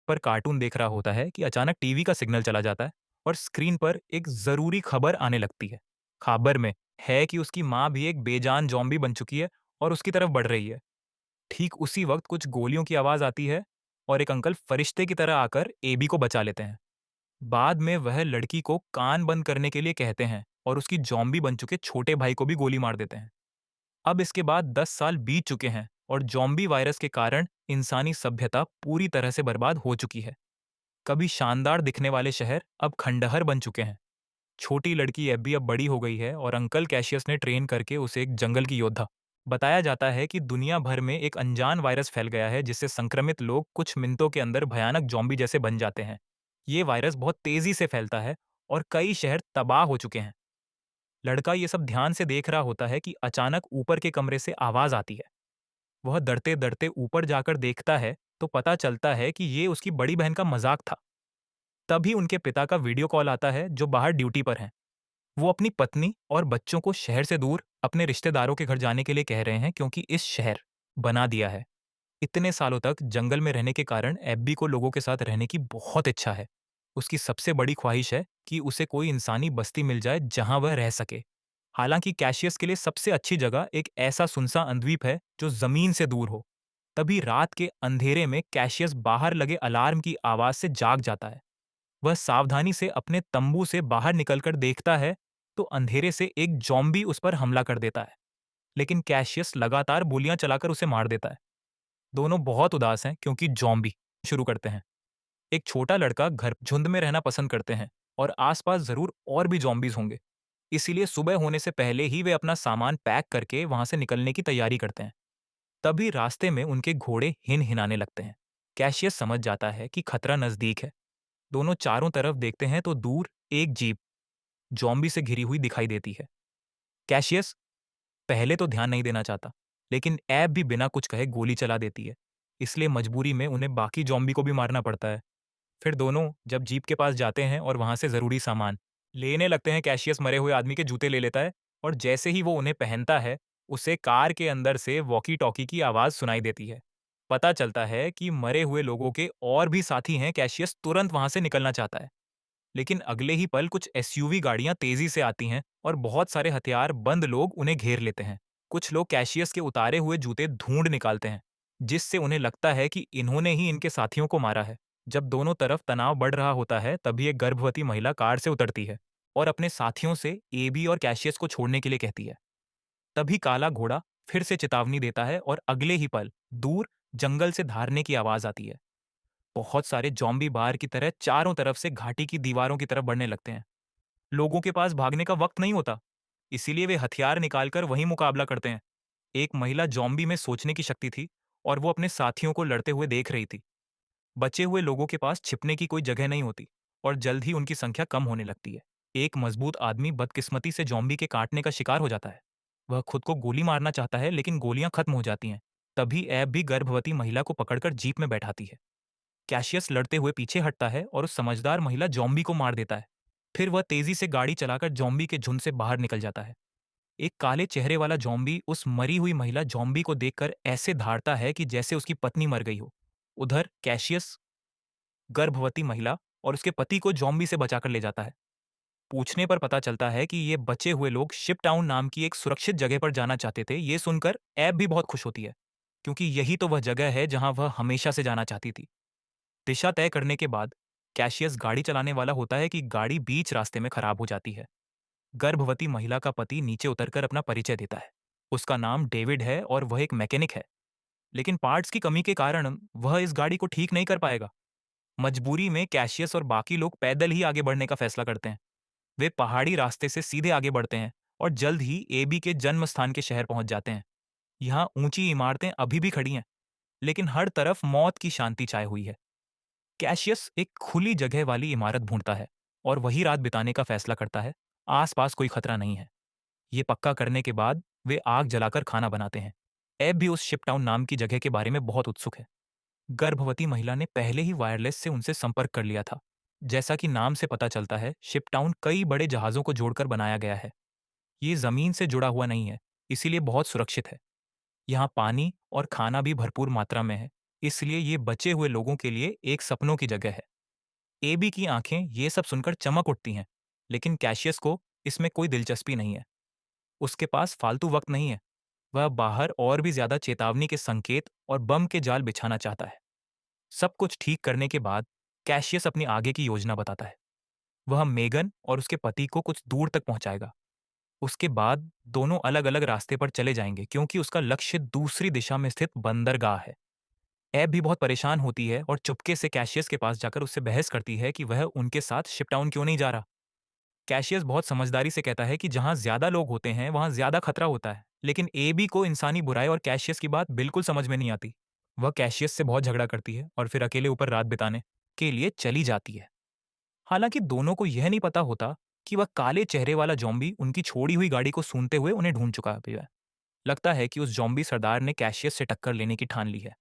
पर कार्टून देख रहा होता है कि अचानक टीवी का सिग्नल चला जाता है और स्क्रीन पर एक ज़रूरी खबर आने लगती है। खबर में है कि उसकी माँ भी एक बेजान ज़ॉम्बी बन चुकी है और उसकी तरफ बढ़ रही है। ठीक उसी वक्त कुछ गोलियों की आवाज़ आती है और एक अंकल फरिश्ते की तरह आकर एबी को बचा लेते हैं। बाद में वह लड़की को कान बंद करने के लिए कहते हैं और उसकी ज़ॉम्बी बन चुके छोटे भाई को भी गोली मार देते हैं। अब इसके बाद 10 साल बीत चुके हैं और ज़ॉम्बी वायरस के कारण इंसानी सभ्यता पूरी तरह से बर्बाद हो चुकी है। कभी शानदार दिखने वाले शहर अब खंडहर बन चुके हैं। छोटी लड़की एब्बी अब बड़ी हो गई है और अंकल कैशियस ने ट्रेन करके उसे एक जंगल की योद्धा। बताया जाता है कि दुनिया भर में एक अनजान वायरस फैल गया है जिससे संक्रमित लोग कुछ मिनटों के अंदर भयानक जॉम्बी जैसे बन जाते हैं। ये वायरस बहुत तेजी से फैलता है और कई शहर तबाह हो चुके हैं। लड़का ये सब ध्यान से देख रहा होता है कि अचानक ऊपर के कमरे से आवाज आती है। वह डरते डरते ऊपर जाकर देखता है तो पता चलता है कि ये उसकी बड़ी बहन का मजाक था। तभी उनके पिता का वीडियो कॉल आता है जो बाहर ड्यूटी पर हैं। वो अपनी पत्नी और बच्चों को शहर से दूर अपने रिश्तेदारों के घर जाने के लिए कह रहे हैं क्योंकि इस शहर बना दिया है। इतने सालों तक जंगल में रहने के कारण एब्बी को लोगों के साथ रहने की बहुत इच्छा है। उसकी सबसे बड़ी ख्वाहिश है कि उसे कोई इंसानी बस्ती मिल जाए जहां वह रह सके। हालांकि कैशियस के लिए सबसे अच्छी जगह एक ऐसा सुनसान द्वीप है जो जमीन से दूर हो। तभी रात के अंधेरे में कैशियस बाहर लगे अलार्म की आवाज से जाग जाता है। वह सावधानी से अपने तंबू से बाहर निकलकर देखता है तो अंधेरे से एक जॉम्बी उस पर हमला कर देता है। लेकिन कैशियस लगातार गोलियां चलाकर उसे मार देता है। दोनों बहुत उदास हैं क्योंकि जॉम्बी शुरू करते हैं। एक छोटा लड़का घर झुंड में रहना पसंद करते हैं और आसपास जरूर और भी जॉम्बीज होंगे। इसीलिए सुबह होने से पहले ही वे अपना सामान पैक करके वहां से निकलने की तैयारी करते हैं। तभी रास्ते में उनके घोड़े हिन हिनाने लगते हैं। कैशियस समझ जाता है कि खतरा नजदीक है। दोनों चारों तरफ देखते हैं तो दूर एक जीप जॉम्बी से घिरी हुई दिखाई देती है। कैशियस पहले तो ध्यान नहीं देना चाहता, लेकिन ऐब भी बिना कुछ कहे गोली चला देती है। इसलिए मजबूरी में उन्हें बाकी जॉम्बी को भी मारना पड़ता है। फिर दोनों जब जीप के पास जाते हैं और वहां से जरूरी सामान लेने लगते हैं, कैशियस मरे हुए आदमी के जूते ले लेता है और जैसे ही वो उन्हें पहनता है, उसे कार के अंदर से वॉकी टॉकी की आवाज सुनाई देती है। पता चलता है कि मरे हुए लोगों के और भी साथी हैं। कैशियस तुरंत वहां से निकलना चाहता है, लेकिन अगले ही पल कुछ एसयूवी गाड़ियां तेजी से आती हैं और बहुत सारे हथियार बंद लोग उन्हें घेर लेते हैं। कुछ लोग कैशियस के उतारे हुए जूते ढूंढ निकालते हैं, जिससे उन्हें लगता है कि इन्होंने ही इनके साथियों को मारा है। जब दोनों तरफ तनाव बढ़ रहा होता है, तभी एक गर्भवती महिला कार से उतरती है और अपने साथियों से एबी और कैशियस को छोड़ने के लिए कहती है। तभी काला घोड़ा फिर से चेतावनी देता है और अगले ही पल दूर जंगल से धारने की आवाज आती है। बहुत सारे जॉम्बी बार की तरह चारों तरफ से घाटी की दीवारों की तरफ बढ़ने लगते हैं। लोगों के पास भागने का वक्त नहीं होता, इसीलिए वे हथियार निकालकर वहीं मुकाबला करते हैं। एक महिला जॉम्बी में सोचने की शक्ति थी और वो अपने साथियों को लड़ते हुए देख रही थी। बचे हुए लोगों के पास छिपने की कोई जगह नहीं होती और जल्द ही उनकी संख्या कम होने लगती है। एक मजबूत आदमी बदकिस्मती से जॉम्बी के काटने का शिकार हो जाता है। वह खुद को गोली मारना चाहता है, लेकिन गोलियां खत्म हो जाती हैं। तभी ऐब भी गर्भवती महिला को पकड़कर जीप में बैठाती है। कैशियस लड़ते हुए पीछे हटता है और उस समझदार महिला जॉम्बी को मार देता है। फिर वह तेजी से गाड़ी चलाकर जॉम्बी के झुंड से बाहर निकल जाता है। एक काले चेहरे वाला जॉम्बी उस मरी हुई महिला जॉम्बी को देखकर ऐसे धाड़ता है कि जैसे उसकी पत्नी मर गई हो। उधर कैशियस गर्भवती महिला और उसके पति को जॉम्बी से बचाकर ले जाता है। पूछने पर पता चलता है कि ये बचे हुए लोग शिप टाउन नाम की एक सुरक्षित जगह पर जाना चाहते थे। ये सुनकर ऐब भी बहुत खुश होती है, क्योंकि यही तो वह जगह है जहां वह हमेशा से जाना चाहती थी। दिशा तय करने के बाद कैशियस गाड़ी चलाने वाला होता है कि गाड़ी बीच रास्ते में खराब हो जाती है। गर्भवती महिला का पति नीचे उतरकर अपना परिचय देता है। उसका नाम डेविड है और वह एक मैकेनिक है, लेकिन पार्ट्स की कमी के कारण वह इस गाड़ी को ठीक नहीं कर पाएगा। मजबूरी में कैशियस और बाकी लोग पैदल ही आगे बढ़ने का फैसला करते हैं। वे पहाड़ी रास्ते से सीधे आगे बढ़ते हैं और जल्द ही एबी के जन्म स्थान के शहर पहुंच जाते हैं। यहाँ ऊंची इमारतें अभी भी खड़ी हैं, लेकिन हर तरफ मौत की शांति छाई हुई है। कैशियस एक खुली जगह वाली इमारत ढूंढता है और वही रात बिताने का फैसला करता है। आसपास कोई खतरा नहीं है। ये पक्का करने के बाद वे आग जलाकर खाना बनाते हैं। एब भी उस शिपटाउन नाम की जगह के बारे में बहुत उत्सुक है। गर्भवती महिला ने पहले ही वायरलेस से उनसे संपर्क कर लिया था। जैसा कि नाम से पता चलता है, शिपटाउन कई बड़े जहाजों को जोड़कर बनाया गया है। ये जमीन से जुड़ा हुआ नहीं है, इसीलिए बहुत सुरक्षित है। यहाँ पानी और खाना भी भरपूर मात्रा में है, इसलिए ये बचे हुए लोगों के लिए एक सपनों की जगह है। एबी की आंखें ये सब सुनकर चमक उठती हैं, लेकिन कैशियस को इसमें कोई दिलचस्पी नहीं है। उसके पास फालतू वक्त नहीं है। वह बाहर और भी ज्यादा चेतावनी के संकेत और बम के जाल बिछाना चाहता है। सब कुछ ठीक करने के बाद कैशियस अपनी आगे की योजना बताता है। वह मेगन और उसके पति को कुछ दूर तक पहुंचाएगा। उसके बाद दोनों अलग अलग रास्ते पर चले जाएंगे, क्योंकि उसका लक्ष्य दूसरी दिशा में स्थित बंदरगाह है। एब भी बहुत परेशान होती है और चुपके से कैशियस के पास जाकर उससे बहस करती है कि वह उनके साथ शिपटाउन क्यों नहीं जा रहा। कैशियस बहुत समझदारी से कहता है कि जहां ज्यादा लोग होते हैं वहां ज्यादा खतरा होता है, लेकिन एबी को इंसानी बुराई और कैशियस की बात बिल्कुल समझ में नहीं आती। वह कैशियस से बहुत झगड़ा करती है और फिर अकेले ऊपर रात बिताने के लिए चली जाती है। हालांकि दोनों को यह नहीं पता होता कि वह काले चेहरे वाला जॉम्बी उनकी छोड़ी हुई गाड़ी को सूंघते हुए उन्हें ढूंढ चुका है। लगता है कि उस जॉम्बी सरदार ने कैशियस से टक्कर लेने की ठान ली है।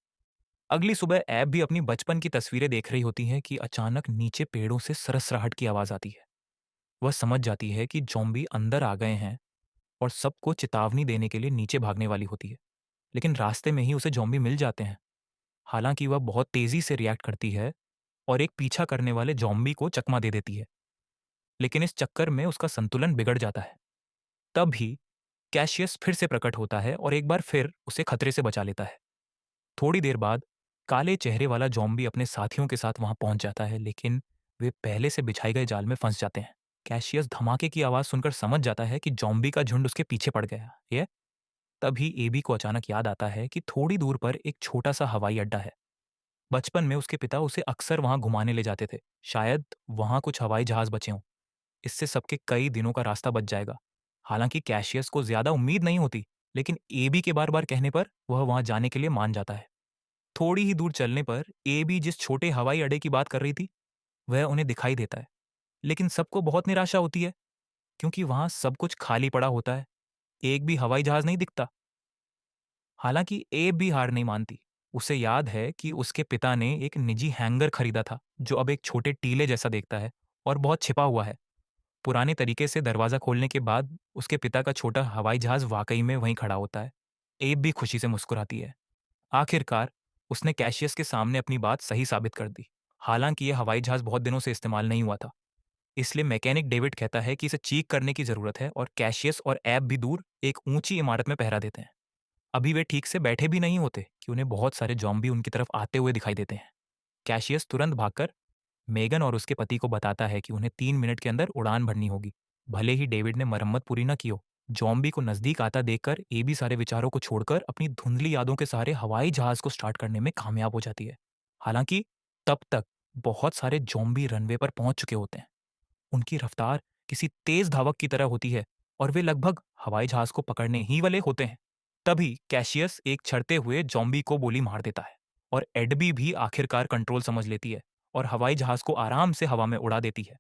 अगली सुबह ऐब भी अपनी बचपन की तस्वीरें देख रही होती है कि अचानक नीचे पेड़ों से सरसराहट की आवाज आती है। वह समझ जाती है कि जॉम्बी अंदर आ गए हैं और सबको चेतावनी देने के लिए नीचे भागने वाली होती है। लेकिन रास्ते में ही उसे जॉम्बी मिल जाते हैं। हालांकि वह बहुत तेजी से रिएक्ट करती है और एक पीछा करने वाले जॉम्बी को चकमा दे देती है। लेकिन इस चक्कर में उसका संतुलन बिगड़ जाता है। तभी कैशियस फिर से प्रकट होता है और एक बार फिर उसे खतरे से बचा लेता है। थोड़ी देर बाद काले चेहरे वाला जॉम्बी अपने साथियों के साथ वहां पहुंच जाता है, लेकिन वे पहले से बिछाए गए जाल में फंस जाते हैं। कैशियस धमाके की आवाज सुनकर समझ जाता है कि जॉम्बी का झुंड उसके पीछे पड़ गया है। तभी एबी को अचानक याद आता है कि थोड़ी दूर पर एक छोटा सा हवाई अड्डा है। बचपन में उसके पिता उसे अक्सर वहां घुमाने ले जाते थे। शायद वहां कुछ हवाई जहाज बचे हों। इससे सबके कई दिनों का रास्ता बच जाएगा। हालांकि कैशियस को ज्यादा उम्मीद नहीं होती, लेकिन एबी के बार बार कहने पर वह वहां जाने के लिए मान जाता है। थोड़ी ही दूर चलने पर एबी जिस छोटे हवाई अड्डे की बात कर रही थी, वह उन्हें दिखाई देता है। लेकिन सबको बहुत निराशा होती है, क्योंकि वहां सब कुछ खाली पड़ा होता है। एक भी हवाई जहाज नहीं दिखता। हालांकि एब भी हार नहीं मानती। उसे याद है कि उसके पिता ने एक निजी हैंगर खरीदा था, जो अब एक छोटे टीले जैसा देखता है और बहुत छिपा हुआ है। पुराने तरीके से दरवाजा खोलने के बाद उसके पिता का छोटा हवाई जहाज वाकई में वहीं खड़ा होता है। एब भी खुशी से मुस्कुराती है। आखिरकार उसने कैशियस के सामने अपनी बात सही साबित कर दी। हालांकि यह हवाई जहाज बहुत दिनों से इस्तेमाल नहीं हुआ था, इसलिए मैकेनिक डेविड कहता है कि इसे चीक करने की जरूरत है, और कैशियस और ऐब भी दूर एक ऊंची इमारत में पहरा देते हैं। अभी वे ठीक से बैठे भी नहीं होते कि उन्हें बहुत सारे जॉम्बी उनकी तरफ आते हुए दिखाई देते हैं। कैशियस तुरंत भागकर मेगन और उसके पति को बताता है कि उन्हें 3 मिनट के अंदर उड़ान भरनी होगी, भले ही डेविड ने मरम्मत पूरी न की हो। जॉम्बी को नजदीक आता देखकर एबी सारे विचारों को छोड़कर अपनी धुंधली यादों के सहारे हवाई जहाज को स्टार्ट करने में कामयाब हो जाती है। हालांकि तब तक बहुत सारे जॉम्बी रनवे पर पहुंच चुके होते हैं। उनकी रफ्तार किसी तेज धावक की तरह होती है और वे लगभग हवाई जहाज को पकड़ने ही वाले होते हैं। तभी कैशियस एक चढ़ते हुए जॉम्बी को गोली मार देता है और एडबी भी आखिरकार कंट्रोल समझ लेती है और हवाई जहाज को आराम से हवा में उड़ा देती है।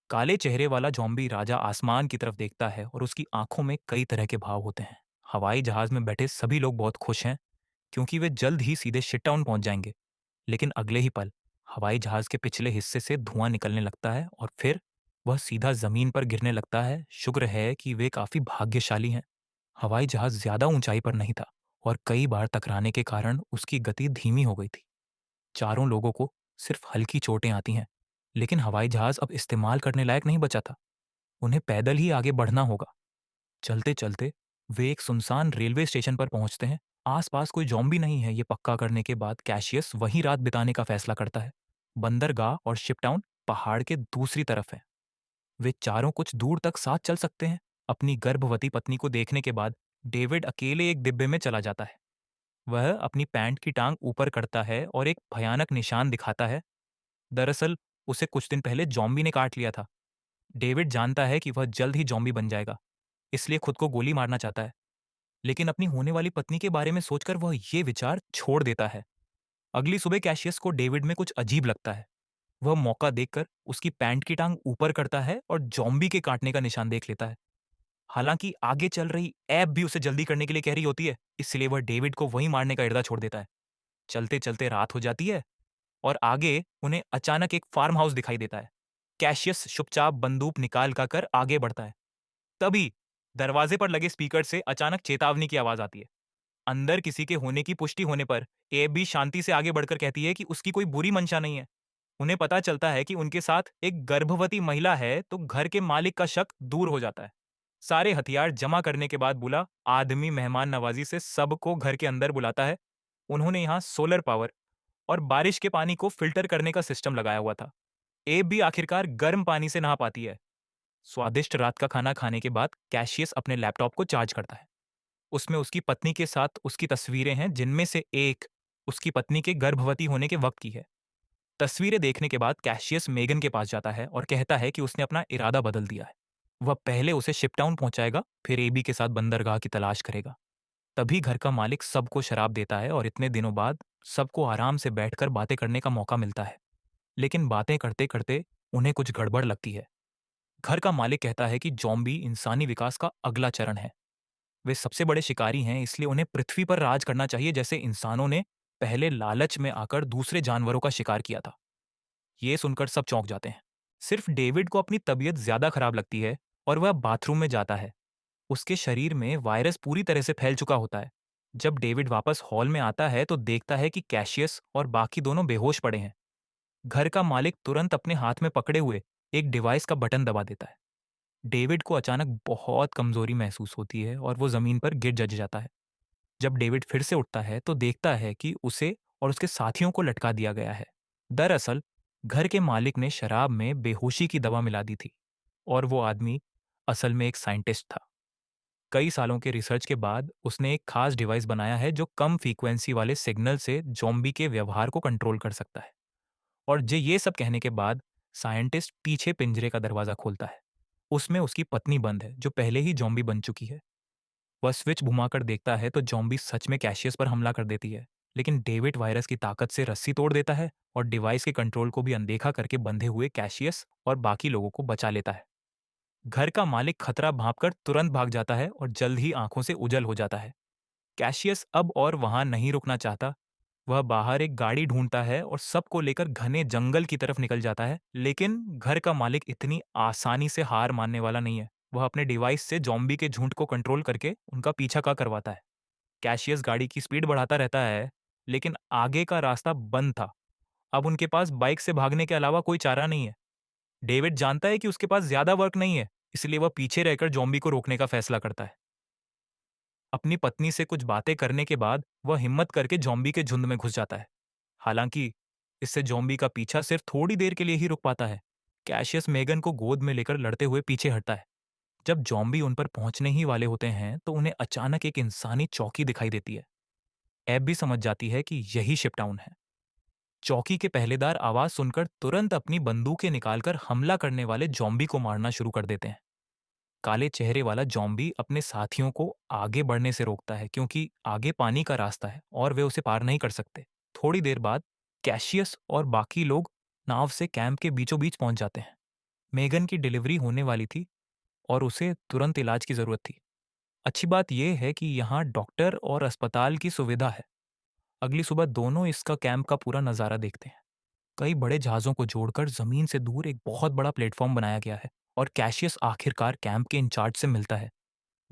काले चेहरे वाला जॉम्बी राजा आसमान की तरफ देखता है और उसकी आंखों में कई तरह के भाव होते हैं। हवाई जहाज में बैठे सभी लोग बहुत खुश हैं, क्योंकि वे जल्द ही सीधे शिटटाउन पहुंच जाएंगे। लेकिन अगले ही पल हवाई जहाज के पिछले हिस्से से धुआं निकलने लगता है और फिर वह सीधा जमीन पर गिरने लगता है। शुक्र है कि वे काफी भाग्यशाली हैं। हवाई जहाज ज्यादा ऊंचाई पर नहीं था और कई बार टकराने के कारण उसकी गति धीमी हो गई थी। चारों लोगों को सिर्फ हल्की चोटें आती हैं, लेकिन हवाई जहाज अब इस्तेमाल करने लायक नहीं बचा था। उन्हें पैदल ही आगे बढ़ना होगा। चलते चलते वे एक सुनसान रेलवे स्टेशन पर पहुंचते हैं। आसपास कोई जॉम्बी नहीं है। ये पक्का करने के बाद कैशियस वहीं रात बिताने का फैसला करता है। बंदरगाह और शिपटाउन पहाड़ के दूसरी तरफ है। वे चारों कुछ दूर तक साथ चल सकते हैं। अपनी गर्भवती पत्नी को देखने के बाद डेविड अकेले एक डिब्बे में चला जाता है। वह अपनी पैंट की टांग ऊपर करता है और एक भयानक निशान दिखाता है। दरअसल उसे कुछ दिन पहले जॉम्बी ने काट लिया था। डेविड जानता है कि वह जल्द ही जॉम्बी बन जाएगा, इसलिए खुद को गोली मारना चाहता है। लेकिन अपनी होने वाली पत्नी के बारे में सोचकर वह ये विचार छोड़ देता है। अगली सुबह कैशियस को डेविड में कुछ अजीब लगता है। वह मौका देखकर उसकी पैंट की टांग ऊपर करता है और जॉम्बी के काटने का निशान देख लेता है। हालांकि आगे चल रही ऐब भी उसे जल्दी करने के लिए कह रही होती है, इसलिए वह डेविड को वहीं मारने का इरादा छोड़ देता है। चलते चलते रात हो जाती है और आगे उन्हें अचानक एक फार्म हाउस दिखाई देता है। कैशियस चुपचाप बंदूक निकाल कर आगे बढ़ता है। तभी दरवाजे पर लगे स्पीकर से अचानक चेतावनी की आवाज आती है। अंदर किसी के होने की पुष्टि होने पर एब भी शांति से आगे बढ़कर कहती है कि उसकी कोई बुरी मंशा नहीं है। उन्हें पता चलता है कि उनके साथ एक गर्भवती महिला है तो घर के मालिक का शक दूर हो जाता है। सारे हथियार जमा करने के बाद बुला आदमी मेहमान नवाजी से सबको घर के अंदर बुलाता है। उन्होंने यहाँ सोलर पावर और बारिश के पानी को फिल्टर करने का सिस्टम लगाया हुआ था। एब भी आखिरकार गर्म पानी से नहा पाती है। स्वादिष्ट रात का खाना खाने के बाद कैशियस अपने लैपटॉप को चार्ज करता है। उसमें उसकी पत्नी के साथ उसकी तस्वीरें हैं, जिनमें से एक उसकी पत्नी के गर्भवती होने के वक्त की है। तस्वीरें देखने के बाद कैशियस मेगन के पास जाता है और कहता है कि उसने अपना इरादा बदल दिया है। वह पहले उसे शिपटाउन पहुंचाएगा, फिर एबी के साथ बंदरगाह की तलाश करेगा। तभी घर का मालिक सबको शराब देता है और इतने दिनों बाद सबको आराम से बैठकर बातें करने का मौका मिलता है। लेकिन बातें करते करते उन्हें कुछ गड़बड़ लगती है। घर का मालिक कहता है कि जॉम्बी इंसानी विकास का अगला चरण है। वे सबसे बड़े शिकारी हैं, इसलिए उन्हें पृथ्वी पर राज करना चाहिए, जैसे इंसानों ने पहले लालच में आकर दूसरे जानवरों का शिकार किया था। ये सुनकर सब चौंक जाते हैं। सिर्फ डेविड को अपनी तबीयत ज्यादा खराब लगती है और वह बाथरूम में जाता है। उसके शरीर में वायरस पूरी तरह से फैल चुका होता है। जब डेविड वापस हॉल में आता है तो देखता है कि कैशियस और बाकी दोनों बेहोश पड़े हैं। घर का मालिक तुरंत अपने हाथ में पकड़े हुए एक डिवाइस का बटन दबा देता है। डेविड को अचानक बहुत कमजोरी महसूस होती है और वो जमीन पर गिर जज जाता है। जब डेविड फिर से उठता है तो देखता है कि उसे और उसके साथियों को लटका दिया गया है। दरअसल घर के मालिक ने शराब में बेहोशी की दवा मिला दी थी और वो आदमी असल में एक साइंटिस्ट था। कई सालों के रिसर्च के बाद उसने एक खास डिवाइस बनाया है जो कम फ्रीक्वेंसी वाले सिग्नल से जॉम्बी के व्यवहार को कंट्रोल कर सकता है। और ये सब कहने के बाद साइंटिस्ट पीछे पिंजरे का दरवाजा खोलता है। उसमें उसकी पत्नी बंद है, जो पहले ही जॉम्बी बन चुकी है। वह स्विच घुमाकर देखता है तो जॉम्बी सच में कैशियस पर हमला कर देती है। लेकिन डेविड वायरस की ताकत से रस्सी तोड़ देता है और डिवाइस के कंट्रोल को भी अनदेखा करके बंधे हुए कैशियस और बाकी लोगों को बचा लेता है। घर का मालिक खतरा भांपकर तुरंत भाग जाता है और जल्द ही आंखों से उजल हो जाता है। कैशियस अब और वहां नहीं रुकना चाहता। वह बाहर एक गाड़ी ढूंढता है और सबको लेकर घने जंगल की तरफ निकल जाता है। लेकिन घर का मालिक इतनी आसानी से हार मानने वाला नहीं है। वह अपने डिवाइस से जॉम्बी के झुंड को कंट्रोल करके उनका पीछा का करवाता है। कैशियस गाड़ी की स्पीड बढ़ाता रहता है, लेकिन आगे का रास्ता बंद था। अब उनके पास बाइक से भागने के अलावा कोई चारा नहीं है। डेविड जानता है कि उसके पास ज्यादा वर्क नहीं है, इसलिए वह पीछे रहकर जॉम्बी को रोकने का फैसला करता है। अपनी पत्नी से कुछ बातें करने के बाद वह हिम्मत करके जॉम्बी के झुंड में घुस जाता है। हालांकि इससे जॉम्बी का पीछा सिर्फ थोड़ी देर के लिए ही रुक पाता है। कैशियस मेगन को गोद में लेकर लड़ते हुए पीछे हटता है। जब जॉम्बी उन पर पहुंचने ही वाले होते हैं तो उन्हें अचानक एक इंसानी चौकी दिखाई देती है। एब भी समझ जाती है कि यही शिपटाउन है। चौकी के पहलेदार आवाज सुनकर तुरंत अपनी बंदूकें निकालकर हमला करने वाले जॉम्बी को मारना शुरू कर देते हैं। काले चेहरे वाला जॉम्बी अपने साथियों को आगे बढ़ने से रोकता है, क्योंकि आगे पानी का रास्ता है और वे उसे पार नहीं कर सकते। थोड़ी देर बाद कैशियस और बाकी लोग नाव से कैंप के बीचों बीच पहुंच जाते हैं। मेगन की डिलीवरी होने वाली थी और उसे तुरंत इलाज की जरूरत थी। अच्छी बात यह है कि यहाँ डॉक्टर और अस्पताल की सुविधा है। अगली सुबह दोनों इसका कैंप का पूरा नजारा देखते हैं। कई बड़े जहाजों को जोड़कर जमीन से दूर एक बहुत बड़ा प्लेटफॉर्म बनाया गया है और कैशियस आखिरकार कैंप के इंचार्ज से मिलता है।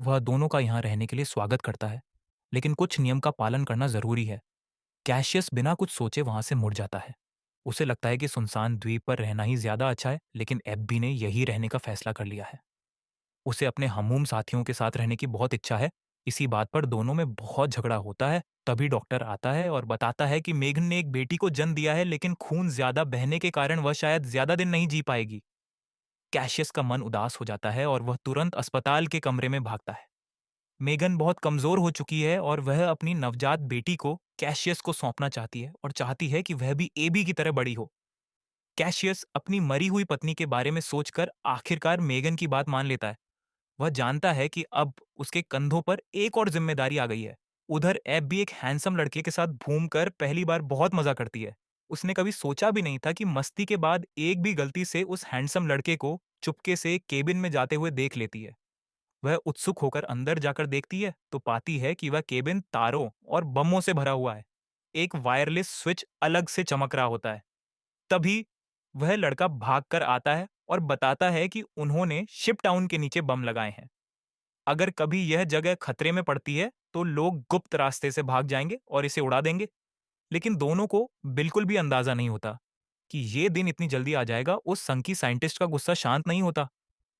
वह दोनों का यहाँ रहने के लिए स्वागत करता है, लेकिन कुछ नियम का पालन करना जरूरी है। कैशियस बिना कुछ सोचे वहां से मुड़ जाता है। उसे लगता है कि सुनसान द्वीप पर रहना ही ज्यादा अच्छा है, लेकिन एब्बी ने यही रहने का फैसला कर लिया है। उसे अपने हमूम साथियों के साथ रहने की बहुत इच्छा है। इसी बात पर दोनों में बहुत झगड़ा होता है। तभी डॉक्टर आता है और बताता है कि मेघन ने एक बेटी को जन्म दिया है, लेकिन खून ज्यादा बहने के कारण वह शायद ज्यादा दिन नहीं जी पाएगी। कैशियस का मन उदास हो जाता है और वह तुरंत अस्पताल के कमरे में भागता है। मेगन बहुत कमजोर हो चुकी है और वह अपनी नवजात बेटी को कैशियस को सौंपना चाहती है और चाहती है कि वह भी एबी की तरह बड़ी हो। कैशियस अपनी मरी हुई पत्नी के बारे में सोचकर आखिरकार मेगन की बात मान लेता है। वह जानता है कि अब उसके कंधों पर एक और जिम्मेदारी आ गई है। उधर एब भी एक हैंडसम लड़के के साथ घूमकर पहली बार बहुत मजा करती है। उसने कभी सोचा भी नहीं था कि मस्ती के बाद एक भी गलती से उस हैंडसम लड़के को चुपके से केबिन में जाते हुए देख लेती है। वह उत्सुक होकर अंदर जाकर देखती है तो पाती है कि वह केबिन तारों और बमों से भरा हुआ है। एक वायरलेस स्विच अलग से चमक रहा होता है। तभी वह लड़का भागकर आता है और बताता है कि उन्होंने शिप टाउन के नीचे बम लगाए हैं। अगर कभी यह जगह खतरे में पड़ती है, तो लोग गुप्त रास्ते से भाग जाएंगे और इसे उड़ा देंगे। लेकिन दोनों को बिल्कुल भी अंदाजा नहीं होता कि ये दिन इतनी जल्दी आ जाएगा। उस संकी साइंटिस्ट का गुस्सा शांत नहीं होता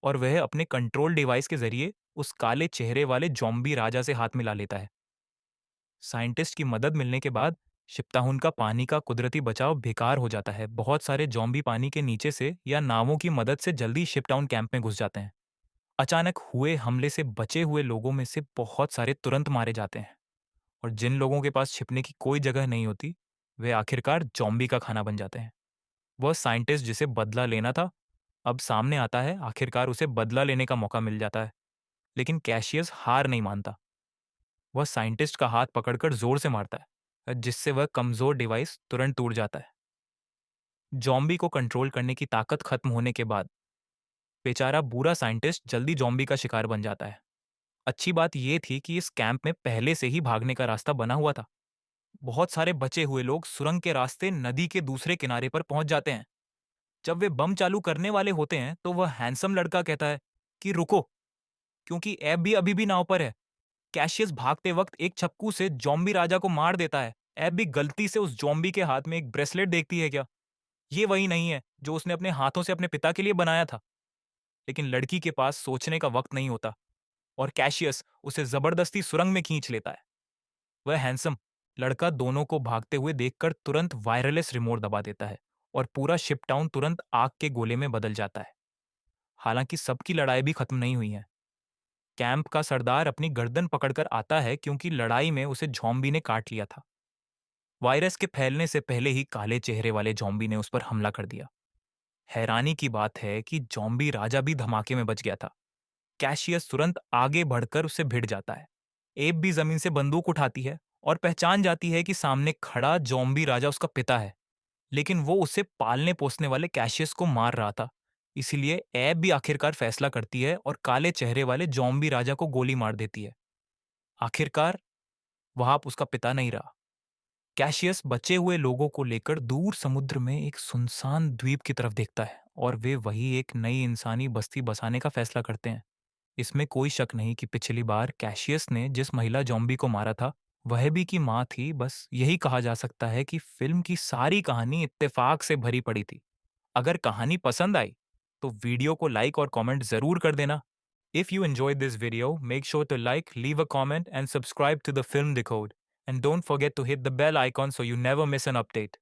और वह अपने कंट्रोल डिवाइस के जरिए उस काले चेहरे वाले जॉम्बी राजा से हाथ मिला लेता है। साइंटिस्ट की मदद मिलने के बाद शिप्ताहुन का पानी का कुदरती बचाव बेकार हो जाता है। बहुत सारे जॉम्बी पानी के नीचे से या नावों की मदद से जल्दी शिपटाउन कैंप में घुस जाते हैं। अचानक हुए हमले से बचे हुए लोगों में से बहुत सारे तुरंत मारे जाते हैं और जिन लोगों के पास छिपने की कोई जगह नहीं होती, वे आखिरकार जॉम्बी का खाना बन जाते हैं। वह साइंटिस्ट जिसे बदला लेना था, अब सामने आता है। आखिरकार उसे बदला लेने का मौका मिल जाता है। लेकिन कैशियस हार नहीं मानता। वह साइंटिस्ट का हाथ पकड़कर जोर से मारता है, जिससे वह कमजोर डिवाइस तुरंत टूट जाता है। जॉम्बी को कंट्रोल करने की ताकत खत्म होने के बाद बेचारा बूढ़ा साइंटिस्ट जल्दी जॉम्बी का शिकार बन जाता है। अच्छी बात यह थी कि इस कैंप में पहले से ही भागने का रास्ता बना हुआ था। बहुत सारे बचे हुए लोग सुरंग के रास्ते नदी के दूसरे किनारे पर पहुंच जाते हैं। जब वे बम चालू करने वाले होते हैं, तो वह हैंडसम लड़का कहता है कि रुको, क्योंकि एब भी अभी भी नाव पर है। कैशियस भागते वक्त एक चप्पू से जॉम्बी राजा को मार देता है। एब भी गलती से उस जॉम्बी के हाथ में एक ब्रेसलेट देखती है। क्या ये वही नहीं है जो उसने अपने हाथों से अपने पिता के लिए बनाया था? लेकिन लड़की के पास सोचने का वक्त नहीं होता और कैशियस उसे जबरदस्ती सुरंग में खींच लेता है। वह हैंडसम लड़का दोनों को भागते हुए देखकर तुरंत वायरलेस रिमोट दबा देता है और पूरा शिप टाउन तुरंत आग के गोले में बदल जाता है। हालांकि सबकी लड़ाई भी खत्म नहीं हुई है। कैंप का सरदार अपनी गर्दन पकड़कर आता है क्योंकि लड़ाई में उसे जॉम्बी ने काट लिया था। वायरस के फैलने से पहले ही काले चेहरे वाले जॉम्बी ने उस पर हमला कर दिया। हैरानी की बात है कि जॉम्बी राजा भी धमाके में बच गया था। कैशियस तुरंत आगे बढ़कर उसे भिड़ जाता है। एब भी जमीन से बंदूक उठाती है और पहचान जाती है कि सामने खड़ा जॉम्बी राजा उसका पिता है। लेकिन वो उसे पालने पोसने वाले कैशियस को मार रहा था। इसीलिए एब भी आखिरकार फैसला करती है और काले चेहरे वाले जॉम्बी राजा को गोली मार देती है। आखिरकार वहां उसका पिता नहीं रहा। कैशियस बचे हुए लोगों को लेकर दूर समुद्र में एक सुनसान द्वीप की तरफ देखता है और वे वही एक नई इंसानी बस्ती बसाने का फैसला करते हैं। इसमें कोई शक नहीं कि पिछली बार कैशियस ने जिस महिला जॉम्बी को मारा था, वह भी की माँ थी। बस यही कहा जा सकता है कि फिल्म की सारी कहानी इत्तेफाक से भरी पड़ी थी। अगर कहानी पसंद आई, तो वीडियो को लाइक और कमेंट जरूर कर देना। If you enjoyed this video, make sure to like, leave a comment, and subscribe to the Film Decode. And don't forget to hit the bell icon so you never miss an update.